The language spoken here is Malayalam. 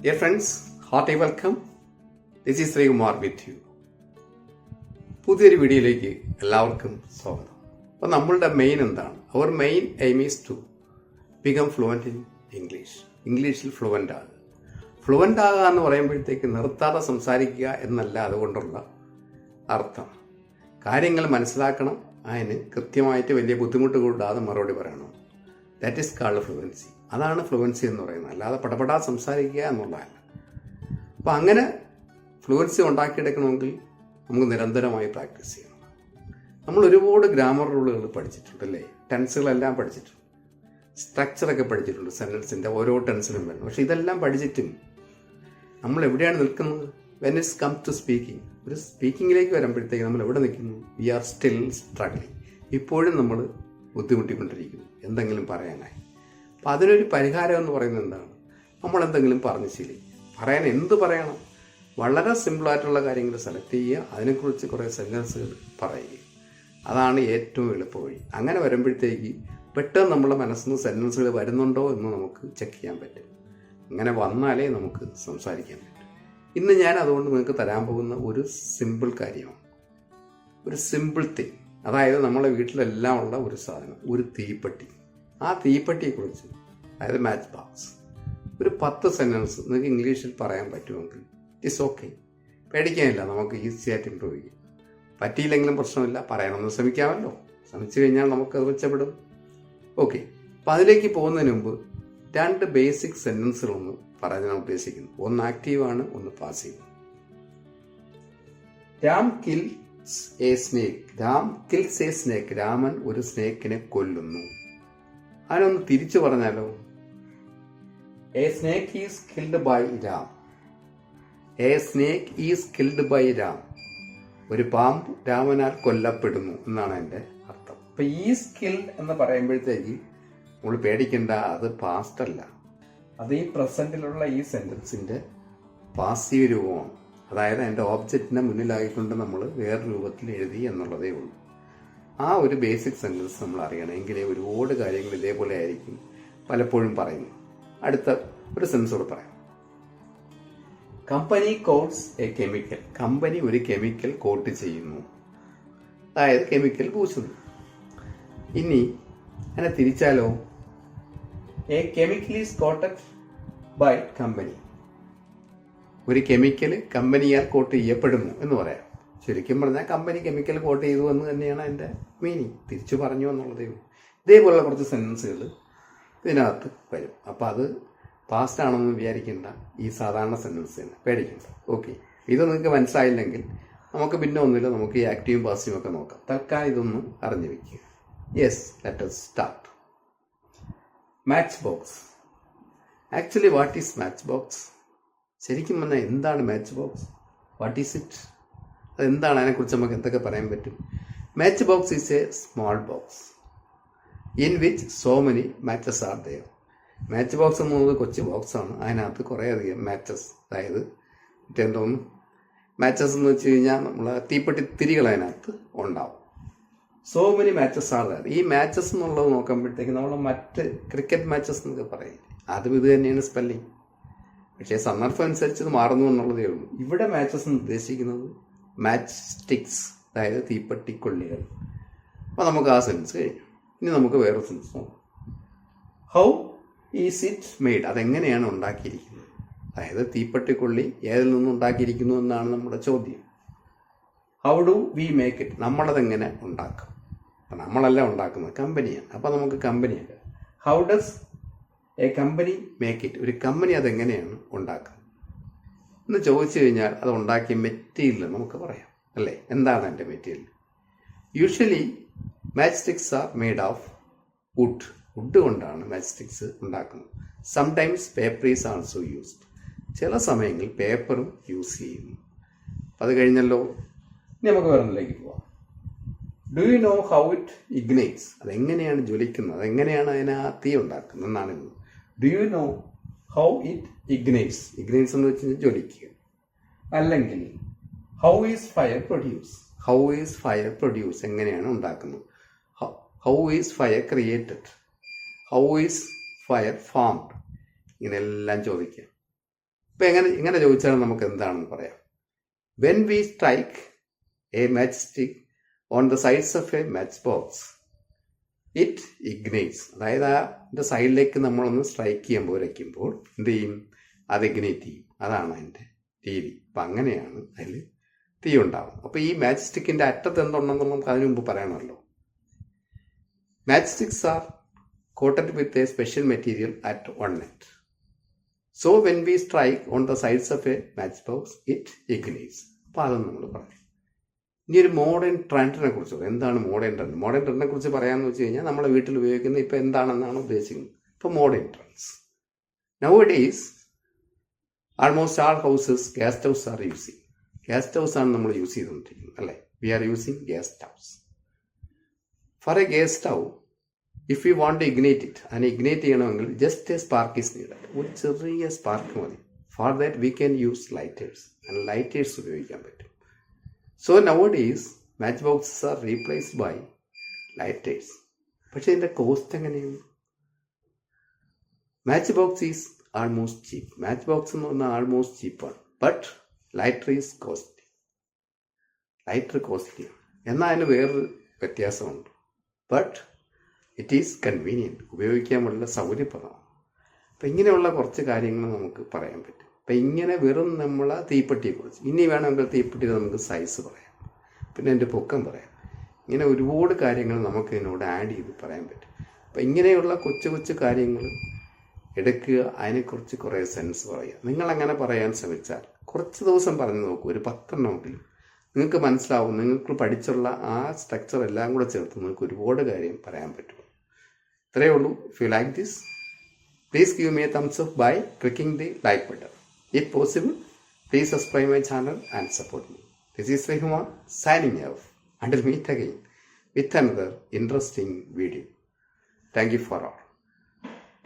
Dear friends, hearty welcome. This is Sreekumar with you. പുതിയൊരു വീഡിയോയിലേക്ക് എല്ലാവർക്കും സ്വാഗതം. അപ്പോൾ നമ്മളുടെ മെയിൻ എന്താണ്? അവർ main aim is to become fluent in English. ഇംഗ്ലീഷിൽ ഫ്ലുവൻ്റ് ആകുക. ഫ്ലുവൻ്റ് ആകുക എന്ന് പറയുമ്പോഴത്തേക്ക് നിർത്താതെ സംസാരിക്കുക എന്നല്ല അതുകൊണ്ടുള്ള അർത്ഥം. കാര്യങ്ങൾ മനസ്സിലാക്കണം, അതിന് കൃത്യമായിട്ട് വലിയ ബുദ്ധിമുട്ട് കൂടാതെ മറുപടി പറയണം. That is called fluency. അതാണ് ഫ്ലുവൻസി എന്ന് പറയുന്നത്, അല്ലാതെ പടപടാ സംസാരിക്കുക എന്നുള്ളതല്ല. അപ്പം അങ്ങനെ ഫ്ലുവൻസി ഉണ്ടാക്കിയെടുക്കണമെങ്കിൽ നമുക്ക് നിരന്തരമായി പ്രാക്ടീസ് ചെയ്യണം. നമ്മൾ ഒരുപാട് ഗ്രാമർ റൂളുകൾ പഠിച്ചിട്ടുണ്ടല്ലേ, ടെൻസുകളെല്ലാം പഠിച്ചിട്ടുണ്ട്, സ്ട്രക്ചറൊക്കെ പഠിച്ചിട്ടുണ്ട്, സെൻറ്റൻസിൻ്റെ ഓരോ ടെൻസിനും വേണം. പക്ഷെ ഇതെല്ലാം പഠിച്ചിട്ടും നമ്മൾ എവിടെയാണ് നിൽക്കുന്നത്? When it's come to speaking, ഒരു സ്പീക്കിങ്ങിലേക്ക് വരുമ്പോഴത്തേക്ക് നമ്മൾ എവിടെ നിൽക്കുന്നു? We are still struggling. ഇപ്പോഴും നമ്മൾ ബുദ്ധിമുട്ടിക്കൊണ്ടിരിക്കുന്നു എന്തെങ്കിലും പറയാനായി. അപ്പം അതിനൊരു പരിഹാരം എന്ന് പറയുന്നത് എന്താണ്? നമ്മളെന്തെങ്കിലും പറഞ്ഞ് ശീലിക്കുക. പറയാൻ എന്ത് പറയണം? വളരെ സിമ്പിളായിട്ടുള്ള കാര്യങ്ങൾ സെലക്ട് ചെയ്യുക, അതിനെക്കുറിച്ച് കുറേ സെൻറ്റൻസുകൾ പറയുക. അതാണ് ഏറ്റവും എളുപ്പ വഴി. അങ്ങനെ വരുമ്പോഴത്തേക്ക് പെട്ടെന്ന് നമ്മുടെ മനസ്സിൽ നിന്ന് സെൻറ്റൻസുകൾ വരുന്നുണ്ടോ എന്ന് നമുക്ക് ചെക്ക് ചെയ്യാൻ പറ്റും. അങ്ങനെ വന്നാലേ നമുക്ക് സംസാരിക്കാൻ പറ്റും. ഇന്ന് ഞാൻ അതുകൊണ്ട് നിങ്ങൾക്ക് തരാൻ പോകുന്ന ഒരു സിമ്പിൾ കാര്യമാണ്, ഒരു സിമ്പിൾ തിങ്. അതായത് നമ്മളെ വീട്ടിലെല്ലാം ഉള്ള ഒരു സാധനം, ഒരു തീപ്പെട്ടി. ആ തീപ്പെട്ടിയെക്കുറിച്ച്, അതായത് മാച്ച് ബോക്സ്, ഒരു 10 സെൻറ്റൻസ് നിങ്ങൾക്ക് ഇംഗ്ലീഷിൽ പറയാൻ പറ്റുമെങ്കിൽ ഇറ്റ്സ് ഓക്കെ. പേടിക്കാനില്ല, നമുക്ക് ഈസി ആയിട്ട് ഇമ്പ്രൂവ് ചെയ്യാം. പറ്റിയില്ലെങ്കിലും പ്രശ്നമില്ല, പറയാനൊന്ന് ശ്രമിക്കാമല്ലോ. ശ്രമിച്ചു കഴിഞ്ഞാൽ നമുക്കത് മെച്ചപ്പെടും. ഓക്കെ, അപ്പം അതിലേക്ക് പോകുന്നതിന് മുമ്പ് 2 ബേസിക് സെൻറ്റൻസുകളൊന്ന് പറയാൻ ഞാൻ ഉദ്ദേശിക്കുന്നു. ഒന്ന് ആക്റ്റീവാണ്, ഒന്ന് passive. Ram kills a snake. Ram kills a snake. Raman ഒരു സ്നേക്കിനെ കൊല്ലുന്നു. അതിനൊന്ന് തിരിച്ചു പറഞ്ഞാലോ? A snake is killed by Ram. A snake is killed by Ram. ഒരു പാമ്പ് രാമനാൽ കൊല്ലപ്പെടുന്നു എന്നാണ് എൻ്റെ അർത്ഥം. അപ്പം ഈസ് കിൽഡ് എന്ന് പറയുമ്പോഴത്തേക്ക് നമ്മൾ പേടിക്കേണ്ട, അത് പാസ്റ്റ് അല്ല, അത് ഈ പ്രസൻറ്റിലുള്ള ഈ സെൻറ്റൻസിൻ്റെ പാസീവ് രൂപമാണ്. അതായത് എൻ്റെ ഓബ്ജക്റ്റിനെ മുന്നിലായിക്കൊണ്ട് നമ്മൾ വേറെ രൂപത്തിൽ എഴുതി എന്നുള്ളതേ ഉള്ളൂ. ആ ഒരു ബേസിക് സെൻറ്റൻസ് നമ്മൾ അറിയണം, എങ്കിലേ ഒരുപാട് കാര്യങ്ങൾ ഇതേപോലെ ആയിരിക്കും പലപ്പോഴും പറയുന്നത്. അടുത്ത ഒരു സെൻസോട് പറയാം. Company coats a chemical. Company ഒരു കെമിക്കൽ കോട്ട് ചെയ്യുന്നു, അതായത് കെമിക്കൽ പൂശുന്നു. ഇനി അതിനെ തിരിച്ചാലോ? A chemical is coated by company. ഒരു കെമിക്കൽ കമ്പനിയാൽ കോട്ട് ചെയ്യപ്പെടുന്നു എന്ന് പറയാം. ശരിക്കും പറഞ്ഞാൽ കമ്പനി കെമിക്കൽ കോട്ട് ചെയ്തു എന്ന് തന്നെയാണ് എൻ്റെ മീനിങ്. തിരിച്ചു പറഞ്ഞു എന്നുള്ളതേ ഉള്ളൂ. ഇതേപോലുള്ള കുറച്ച് സെൻറ്റൻസുകൾ ഇതിനകത്ത് വരും. അപ്പോൾ അത് പാസ്റ്റ് ആണെന്ന് വിചാരിക്കേണ്ട, ഈ സാധാരണ സെൻറ്റൻസ് തന്നെ, പേടിക്കണ്ട. ഓക്കെ, ഇത് നിങ്ങൾക്ക് മനസ്സിലായില്ലെങ്കിൽ നമുക്ക് പിന്നെ ഒന്നുമില്ല, നമുക്ക് ഈ ആക്റ്റീവും പാസീവും ഒക്കെ നോക്കാം. തൽക്കാലം ഇതൊന്ന് അറിഞ്ഞു വയ്ക്കുക. Yes, let us start. Match box. Actually what is match box? ശരിക്കും പറഞ്ഞാൽ എന്താണ് match box? What is it? അതെന്താണ്? അതിനെക്കുറിച്ച് നമുക്ക് എന്തൊക്കെ പറയാൻ പറ്റും? Match box is a small box in which so many matches are there. Match box എന്നുള്ളത് കൊച്ചു ബോക്സാണ്, അതിനകത്ത് കുറേ അധികം മാച്ചസ്, അതായത് മറ്റെന്തോന്ന് മാച്ചസ് എന്ന് വെച്ച് കഴിഞ്ഞാൽ നമ്മൾ തീപ്പെട്ടി തിരികൾ അതിനകത്ത് ഉണ്ടാവും. So many matches are there. ഈ മാച്ചസ് എന്നുള്ളത് നോക്കുമ്പോഴത്തേക്ക് നമ്മൾ മറ്റ് ക്രിക്കറ്റ് മാച്ചസ് എന്നൊക്കെ പറയും, അതും ഇത് തന്നെയാണ് സ്പെല്ലിങ്. പക്ഷേ സന്ദർഭം അനുസരിച്ച് ഇത് മാറുന്നു എന്നുള്ളതേ ഉള്ളൂ. ഇവിടെ മാച്ചസ് എന്ന് ഉദ്ദേശിക്കുന്നത് മാച്ച് സ്റ്റിക്സ്, അതായത് തീപ്പെട്ടിക്കൊള്ളികൾ. അപ്പോൾ നമുക്ക് ആ സെൻസ് കഴിഞ്ഞു. ഇനി നമുക്ക് വേറെ സെൻസ് നോക്കാം. How is it made? അതെങ്ങനെയാണ് ഉണ്ടാക്കിയിരിക്കുന്നത്? അതായത് തീപ്പെട്ടിക്കൊള്ളി ഏതിൽ നിന്നും ഉണ്ടാക്കിയിരിക്കുന്നു എന്നാണ് നമ്മുടെ ചോദ്യം. How do we make it? നമ്മളതെങ്ങനെ ഉണ്ടാക്കും? അപ്പം നമ്മളല്ല ഉണ്ടാക്കുന്നത്, കമ്പനിയാണ്. അപ്പോൾ നമുക്ക് കമ്പനിയാണ്. How does a company make it? ഒരു കമ്പനി അതെങ്ങനെയാണ് ഉണ്ടാക്കുന്നത് എന്ന് ചോദിച്ചു കഴിഞ്ഞാൽ അത് ഉണ്ടാക്കിയ മെറ്റീരിയൽ നമുക്ക് പറയാം, അല്ലേ? എന്താണ് എൻ്റെ material? Usually match sticks are made of wood. Wood കൊണ്ടാണ് മാച്ച് സ്റ്റിക്സ് ഉണ്ടാക്കുന്നത്. Sometimes paper is also used. ചില സമയങ്ങളിൽ പേപ്പറും യൂസ് ചെയ്യുന്നു. അത് കഴിഞ്ഞല്ലോ, ഇനി നമുക്ക് വേറൊന്നിലേക്ക് പോവാം. Do you know how it ignites? അതെങ്ങനെയാണ് ജ്വലിക്കുന്നത്, അതെങ്ങനെയാണ് അതിനെ തീ ഉണ്ടാക്കുന്നത് എന്നാണ് ഇത്. Do you know how it ignites? Ignites എന്ന് വെച്ച് കഴിഞ്ഞാൽ ജ്വലിക്കുക. അല്ലെങ്കിൽ how is fire produce? How is fire produce? എങ്ങനെയാണ് ഉണ്ടാക്കുന്നത്? How is fire created? How is fire formed? ഇങ്ങനെയെല്ലാം ചോദിക്കുക. ഇപ്പം ഇങ്ങനെ ചോദിച്ചാൽ നമുക്ക് എന്താണെന്ന് പറയാം. When we strike a match stick on the sides of a match box it ഇഗ്നേറ്റ്സ്. അതായത് അതിൻ്റെ സൈഡിലേക്ക് നമ്മളൊന്ന് സ്ട്രൈക്ക് ചെയ്യുമ്പോൾ വയ്ക്കുമ്പോൾ എന്ത് ചെയ്യും? അത് ഇഗ്നേറ്റ് ചെയ്യും. അതാണ് അതിൻ്റെ രീതി. അപ്പം അങ്ങനെയാണ് അതിൽ തീ ഉണ്ടാവും. അപ്പോൾ ഈ മാച്ച് സ്റ്റിക്കിൻ്റെ അറ്റത്ത് എന്തുണ്ടെന്ന് നമുക്ക് അതിനു മുമ്പ് പറയണമല്ലോ. Match sticks are coated with a special material at one end. So when we strike on the sides of a match box it ignites. അപ്പോൾ അതൊന്നും നമ്മൾ പറഞ്ഞു. ഇനി ഒരു മോഡേൺ ട്രെൻഡിനെ കുറിച്ച് പറയാം. എന്താണ് മോഡേൺ ട്രെൻഡ്? മോഡേൺ ട്രെൻഡിനെ കുറിച്ച് പറയാമെന്ന് വെച്ച് കഴിഞ്ഞാൽ നമ്മളെ വീട്ടിൽ ഉപയോഗിക്കുന്ന ഇപ്പോൾ എന്താണെന്നാണ് ഉദ്ദേശിക്കുന്നത്. ഇപ്പോൾ modern trends nowadays almost all houses gas stoves are using. Gas stoves ആണ് നമ്മൾ യൂസ് ചെയ്തുകൊണ്ടിരിക്കുന്നത് അല്ലേ? We are using gas stoves. For a gas stove if you want to ignite it, അതിനെ ഇഗ്നേറ്റ് ചെയ്യണമെങ്കിൽ just a spark is needed. ഒരു ചെറിയ സ്പാർക്ക് മതി. For that we can use lighters. അങ്ങനെ ലൈറ്റേഴ്സ് ഉപയോഗിക്കാൻ പറ്റും. So nowadays match boxes are replaced by lighters. പക്ഷേ ഇതിൻ്റെ കോസ്റ്റ് എങ്ങനെയാണ്? Match box is almost cheap. Match box എന്ന് പറഞ്ഞാൽ ആൾമോസ്റ്റ് ചീപ്പാണ്. But lighter is costly. Lighter കോസ്റ്റ്ലിയാണ്. എന്നാൽ അതിന് വേറൊരു വ്യത്യാസമുണ്ട്. But it is convenient. ഉപയോഗിക്കാൻ വളരെ സൗകര്യപ്രദമാണ്. അപ്പം ഇങ്ങനെയുള്ള കുറച്ച് കാര്യങ്ങൾ നമുക്ക് പറയാൻ പറ്റും. അപ്പം ഇങ്ങനെ വെറും നമ്മളെ തീപ്പെട്ടിയെക്കുറിച്ച്. ഇനി വേണമെങ്കിൽ തീപ്പെട്ടിയിൽ നമുക്ക് സൈസ് പറയാം, പിന്നെ എൻ്റെ പൊക്കം പറയാം. ഇങ്ങനെ ഒരുപാട് കാര്യങ്ങൾ നമുക്ക് ഇതിനോട് ആഡ് ചെയ്ത് പറയാൻ പറ്റും. അപ്പം ഇങ്ങനെയുള്ള കൊച്ചു കൊച്ചു കാര്യങ്ങൾ എടുക്കുക, അതിനെക്കുറിച്ച് കുറേ സെൻസ് പറയുക. നിങ്ങളങ്ങനെ പറയാൻ ശ്രമിച്ചാൽ കുറച്ച് ദിവസം പറഞ്ഞു നോക്കൂ, ഒരു 10 എണ്ണമെങ്കിലും നിങ്ങൾക്ക് മനസ്സിലാവും. നിങ്ങൾക്ക് പഠിച്ചുള്ള ആ സ്ട്രക്ചർ എല്ലാം കൂടെ ചേർത്ത് നിങ്ങൾക്ക് ഒരുപാട് കാര്യം പറയാൻ പറ്റും. ഇത്രയേ ഉള്ളൂ. If you like this, please give me a thumbs up by clicking the like button. If possible, please subscribe my channel and support me. This is Srikumar signing off. Until meet again with another interesting video. Thank you for all.